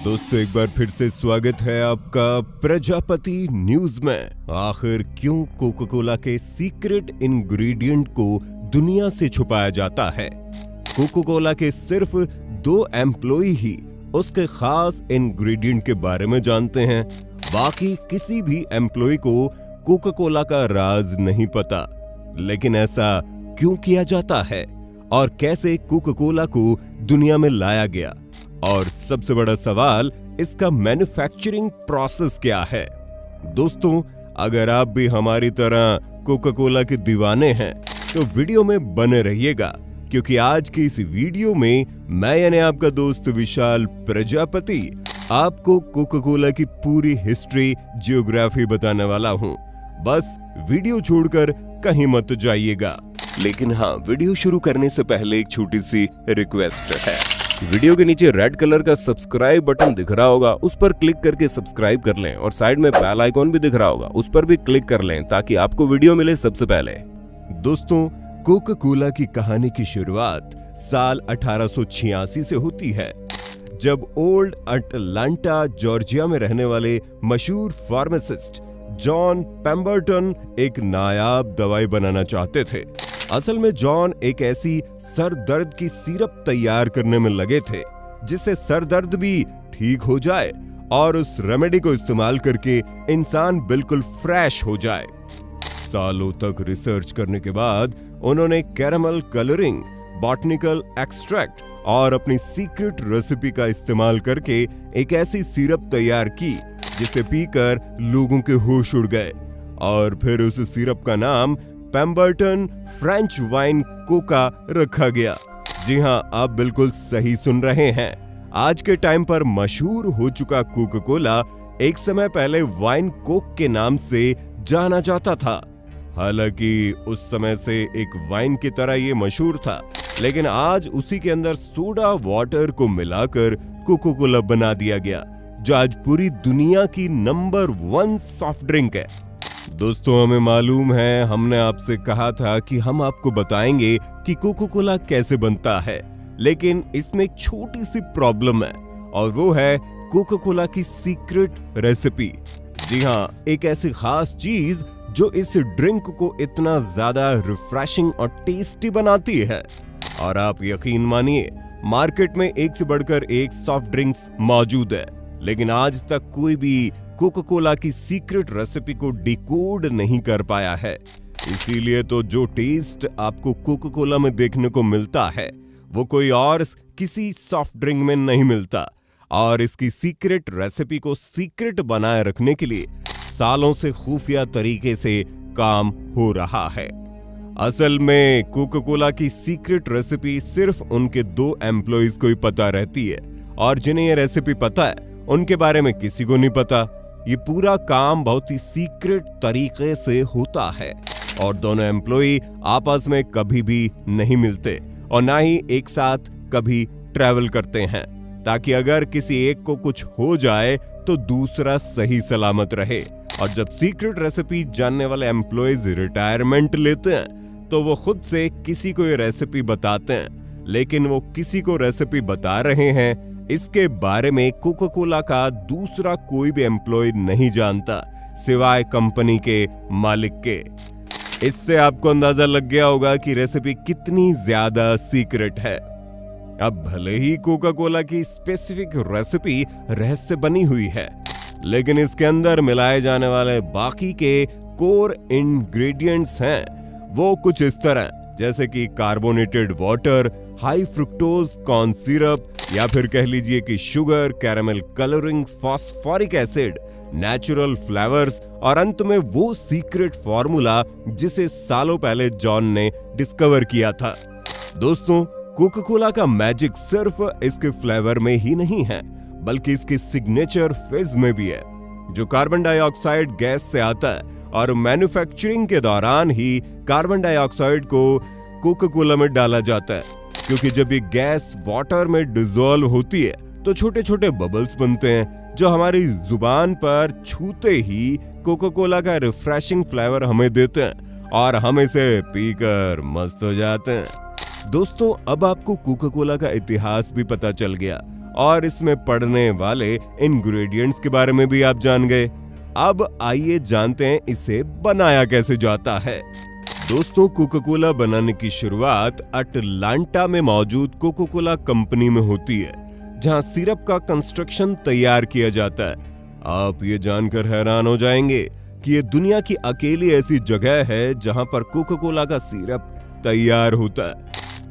दोस्तों एक बार फिर से स्वागत है आपका प्रजापति न्यूज में। आखिर क्यों कोका कोला के सीक्रेट इंग्रेडिएंट को दुनिया से छुपाया जाता है? कोका कोला के सिर्फ 2 एम्प्लॉय ही उसके खास इंग्रेडिएंट के बारे में जानते हैं। बाकी किसी भी एम्प्लॉय को कोका कोला का राज नहीं पता। लेकिन ऐसा क्यों किया जाता है और कैसे कोका कोला को दुनिया में लाया गया? और सबसे बड़ा सवाल, इसका मैन्युफैक्चरिंग प्रोसेस क्या है? दोस्तों, अगर आप भी हमारी तरह कोका कोला के दीवाने हैं तो वीडियो में बने रहिएगा, क्योंकि आज की इस वीडियो में मैं यानी आपका दोस्त विशाल प्रजापति आपको कोका कोला की पूरी हिस्ट्री, जियोग्राफी बताने वाला हूं। बस वीडियो छोड़कर कहीं मत जाइएगा। लेकिन हाँ, वीडियो शुरू करने से पहले एक छोटी सी रिक्वेस्ट है। वीडियो के नीचे रेड कलर का सब्सक्राइब बटन दिख रहा होगा, उस पर क्लिक करके सब्सक्राइब कर लें और साइड में बेल आइकॉन भी दिख रहा होगा, उस पर भी क्लिक कर लें ताकि आपको वीडियो मिले सबसे पहले। दोस्तों, कोका कोला की कहानी की शुरुआत साल 1886 से होती है, जब ओल्ड अटलांटा जॉर्जिया में रहने वाले मशहूर फार्मासिस्ट जॉन पेम्बरटन एक नायाब दवाई बनाना चाहते थे। असल में जॉन एक ऐसी सर दर्द की सिरप तैयार करने में लगे थे जिससे सर दर्द भी ठीक हो जाए और उस रेमेडी को इस्तेमाल करके इंसान बिल्कुल फ्रेश हो जाए। सालों तक रिसर्च करने के बाद उन्होंने कैरामल कलरिंग, बॉटनिकल एक्सट्रैक्ट और अपनी सीक्रेट रेसिपी का इस्तेमाल करके एक ऐसी सिरप तैयार की जिसे पीकर लोगों के होश उड़ गए। और फिर उस सिरप का नाम पेम्बरटन फ्रेंच वाइन कोका रखा गया। जी हां, आप बिल्कुल सही सुन रहे हैं। आज के टाइम पर मशहूर हो चुका कोका कोला एक समय पहले वाइन कोक के नाम से जाना जाता था। हालांकि उस समय से एक वाइन की तरह ये मशहूर था, लेकिन आज उसी के अंदर सोडा वाटर को मिलाकर कोका कोला बना दिया गया, जो आज पूरी दुनिया की नंबर 1 सॉफ्ट ड्रिंक है। दोस्तों, हमें मालूम है, हमने आपसे कहा था कि हम आपको बताएंगे कि कोका कोला कैसे बनता है, लेकिन इसमें एक छोटी सी प्रॉब्लम है और वो है कोका कोला की सीक्रेट रेसिपी। जी हाँ, एक ऐसी खास चीज जो इस ड्रिंक को इतना ज्यादा रिफ्रेशिंग और टेस्टी बनाती है। और आप यकीन मानिए, मार्केट में एक से बढ़कर एक सॉफ्ट ड्रिंक्स मौजूद है, लेकिन आज तक कोई भी कोका कोला की सीक्रेट रेसिपी को डिकोड नहीं कर पाया है। इसीलिए तो जो टेस्ट आपको कोका कोला में देखने को मिलता है वो कोई और किसी सॉफ्ट ड्रिंक में नहीं मिलता। और इसकी सीक्रेट रेसिपी को सीक्रेट बनाए रखने के लिए सालों से खुफिया तरीके से काम हो रहा है। असल में कोका कोला की सीक्रेट रेसिपी सिर्फ उनके 2 एम्प्लॉइज को ही पता रहती है, और जिन्हें ये रेसिपी पता है उनके बारे में किसी को नहीं पता। ये पूरा काम बहुत ही सीक्रेट तरीके से होता है और दोनों एम्प्लॉय आपस में कभी भी नहीं मिलते और ना ही एक साथ कभी ट्रैवल करते हैं, ताकि अगर किसी एक को कुछ हो जाए तो दूसरा सही सलामत रहे। और जब सीक्रेट रेसिपी जानने वाले एम्प्लॉयज रिटायरमेंट लेते हैं तो वो खुद से किसी को ये रेसिपी बताते हैं, लेकिन वो किसी को रेसिपी बता रहे हैं इसके बारे में कोका कोला का दूसरा कोई भी एम्प्लॉय नहीं जानता, सिवाय कंपनी के मालिक के। इससे आपको अंदाजा लग गया होगा कि रेसिपी कितनी ज्यादा सीक्रेट है। अब भले ही कोका कोला की स्पेसिफिक रेसिपी रहस्य बनी हुई है, लेकिन इसके अंदर मिलाए जाने वाले बाकी के कोर इंग्रेडिएंट्स हैं वो कुछ इस तरह, जैसे कि carbonated water, high fructose corn syrup, या फिर कह लीजिए कि sugar, caramel colouring, phosphoric acid, natural flavours और अंत में वो सीक्रेट फॉर्मूला जिसे सालों पहले जॉन ने डिस्कवर किया था। दोस्तों, कोका कोला का मैजिक सिर्फ इसके फ्लेवर में ही नहीं है, बल्कि इसके सिग्नेचर फिज में भी है, जो कार्बन डाइऑक्साइड गैस से आता है। और मैन्युफैक्चरिंग के दौरान ही कार्बन डाइऑक्साइड को कोका कोला में डाला जाता है, क्योंकि जब ये गैस वाटर में डिसॉल्व होती है तो छोटे छोटे बबल्स बनते हैं, जो हमारी जुबान पर छूते ही कोका कोला का रिफ्रेशिंग फ्लेवर हमें देते हैं और हम इसे पीकर मस्त हो जाते हैं। दोस्तों, अब आपको कोका कोला का इतिहास भी पता चल गया और इसमें पड़ने वाले इंग्रेडिएंट्स के बारे में भी आप जान गए। अब आइए जानते हैं इसे बनाया कैसे जाता है। दोस्तों, कोका कोला बनाने की शुरुआत अटलांटा में मौजूद कोका कोला कंपनी में होती है, जहां सिरप का कंस्ट्रक्शन तैयार किया जाता है। आप ये जानकर हैरान हो जाएंगे कि ये दुनिया की अकेली ऐसी जगह है जहां पर कोका कोला का सिरप तैयार होता है,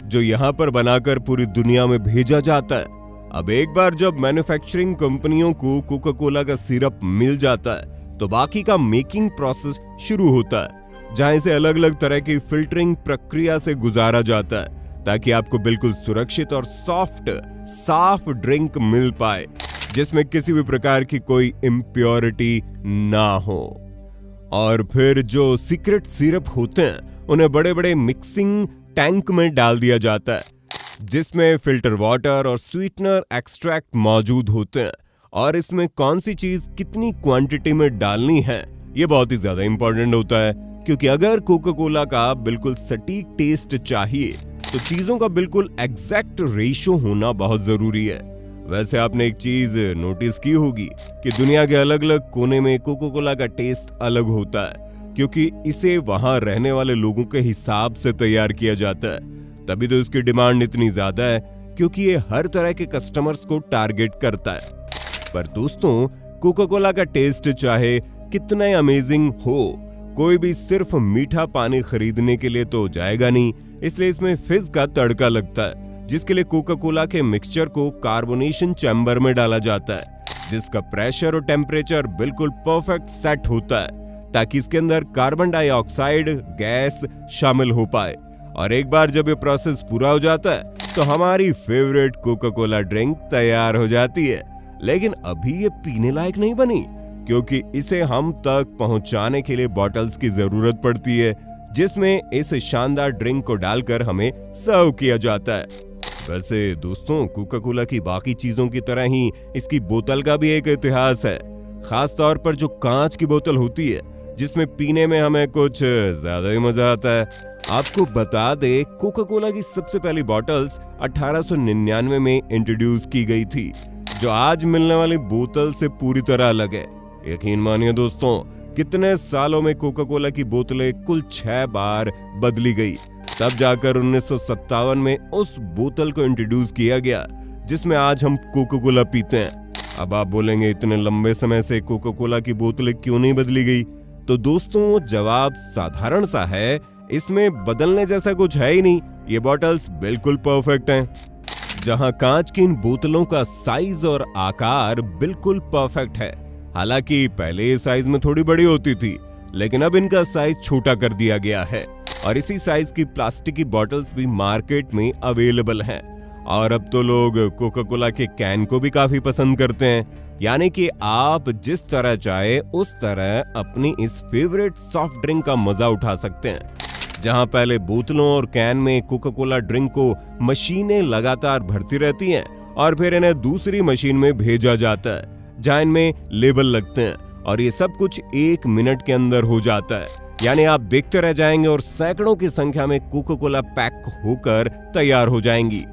जो यहां पर बनाकर पूरी दुनिया में भेजा जाता है। अब एक बार जब मैन्युफैक्चरिंग कंपनियों को कोका कोला का सिरप मिल जाता है तो बाकी का मेकिंग प्रोसेस शुरू होता है, जहां इसे अलग अलग तरह की फिल्टरिंग प्रक्रिया से गुजारा जाता है ताकि आपको बिल्कुल सुरक्षित और सॉफ्ट साफ ड्रिंक मिल पाए, जिसमें किसी भी प्रकार की कोई इम्प्योरिटी ना हो। और फिर जो सीक्रेट सिरप होते हैं उन्हें बड़े बड़े मिक्सिंग टैंक में डाल दिया जाता है, जिसमें फिल्टर वाटर और स्वीटनर एक्सट्रैक्ट मौजूद होते हैं। और इसमें कौन सी चीज कितनी क्वांटिटी में डालनी है ये बहुत ही ज्यादा इंपॉर्टेंट होता है, क्योंकि अगर कोका कोला का बिल्कुल सटीक टेस्ट चाहिए तो चीजों का बिल्कुल एग्जैक्ट रेशियो होना बहुत जरूरी है। वैसे आपने एक चीज नोटिस की होगी कि दुनिया के अलग अलग कोने में कोका कोला का टेस्ट अलग होता है, क्योंकि इसे वहां रहने वाले लोगों के हिसाब से तैयार किया जाता है। तभी तो इसकी डिमांड इतनी ज्यादा है, क्योंकि ये हर तरह के कस्टमर्स को टारगेट करता है। पर दोस्तों, कोका कोला का टेस्ट चाहे कितना अमेजिंग हो, कोई भी सिर्फ मीठा पानी खरीदने के लिए तो जाएगा नहीं, इसलिए इसमें फिज का तड़का लगता है, जिसके लिए कोका कोला के मिक्सचर को कार्बोनेशन चैम्बर में डाला जाता है, जिसका प्रेशर और टेम्परेचर बिल्कुल परफेक्ट सेट होता है ताकि इसके अंदर कार्बन डाइऑक्साइड गैस शामिल हो पाए। और एक बार जब ये प्रोसेस पूरा हो जाता है तो हमारी फेवरेट कोका कोला ड्रिंक तैयार हो जाती है। लेकिन अभी ये पीने लायक नहीं बनी, क्योंकि इसे हम तक पहुंचाने के लिए बॉटल्स की जरूरत पड़ती है, जिसमें इस शानदार ड्रिंक को डालकर हमें सर्व किया जाता है। वैसे दोस्तों, कोका कोला की बाकी चीजों की तरह ही इसकी बोतल का भी एक इतिहास है, खास तौर पर जो कांच की बोतल होती है, जिसमें पीने में हमें कुछ ज्यादा ही मजा आता है। आपको बता दे, कोका कोला की सबसे पहली बॉटल्स 1899 में इंट्रोड्यूस की गई थी, जो आज मिलने वाली बोतल से पूरी तरह अलग है। यकीन मानिए दोस्तों, कितने सालों में कोका कोला की बोतलें कुल 6 बार बदली गई, तब जाकर 1957 में उस बोतल को इंट्रोड्यूस किया गया जिसमें आज हम कोका कोला पीते हैं। अब आप बोलेंगे, इतने लंबे समय से कोका कोला की बोतलें क्यों नहीं बदली गई? तो दोस्तों, जवाब साधारण सा है, इसमें बदलने जैसा कुछ है ही नहीं। ये बॉटल्स बिल्कुल परफेक्ट हैं। जहां कांच की इन बोतलों का साइज और आकार बिल्कुल परफेक्ट है। हालांकि पहले ये साइज में थोड़ी बड़ी होती थी, लेकिन अब इनका साइज छोटा कर दिया गया है और इसी साइज की प्लास्टिक की बॉटल्स भी मार्केट में अवेलेबल हैं। और अब तो लोग कोका कोला के कैन को भी काफी पसंद करते हैं, यानी कि आप जिस तरह चाहे उस तरह अपनी इस फेवरेट सॉफ्ट ड्रिंक का मजा उठा सकते हैं। जहां पहले बोतलों और कैन में कोका कोला ड्रिंक को मशीनें लगातार भरती रहती हैं और फिर इन्हें दूसरी मशीन में भेजा जाता है, जहां इनमें लेबल लगते हैं, और ये सब कुछ 1 मिनट के अंदर हो जाता है। यानी आप देखते रह जाएंगे और सैकड़ों की संख्या में कोका कोला पैक होकर तैयार हो जाएंगी,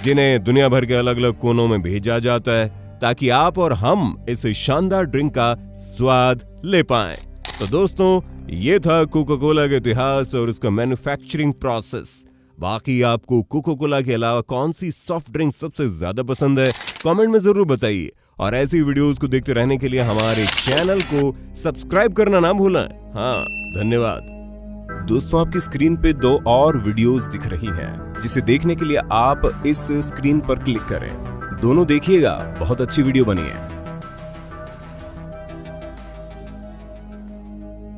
जिन्हें दुनिया भर के अलग अलग कोनों में भेजा जाता है ताकि आप और हम इस शानदार ड्रिंक का स्वाद ले पाएं। तो दोस्तों, ये था कोका कोला का इतिहास और उसका मैन्युफैक्चरिंग प्रोसेस। बाकी आपको कोका कोला के अलावा कौन सी सॉफ्ट ड्रिंक सबसे ज्यादा पसंद है, कमेंट में जरूर बताइए। और ऐसी वीडियोस को देखते रहने के लिए हमारे चैनल को सब्सक्राइब करना ना भूलें। हाँ, धन्यवाद। दोस्तों, आपकी स्क्रीन पे 2 और वीडियोस दिख रही हैं, जिसे देखने के लिए आप इस स्क्रीन पर क्लिक करें। दोनों देखिएगा, बहुत अच्छी वीडियो बनी है।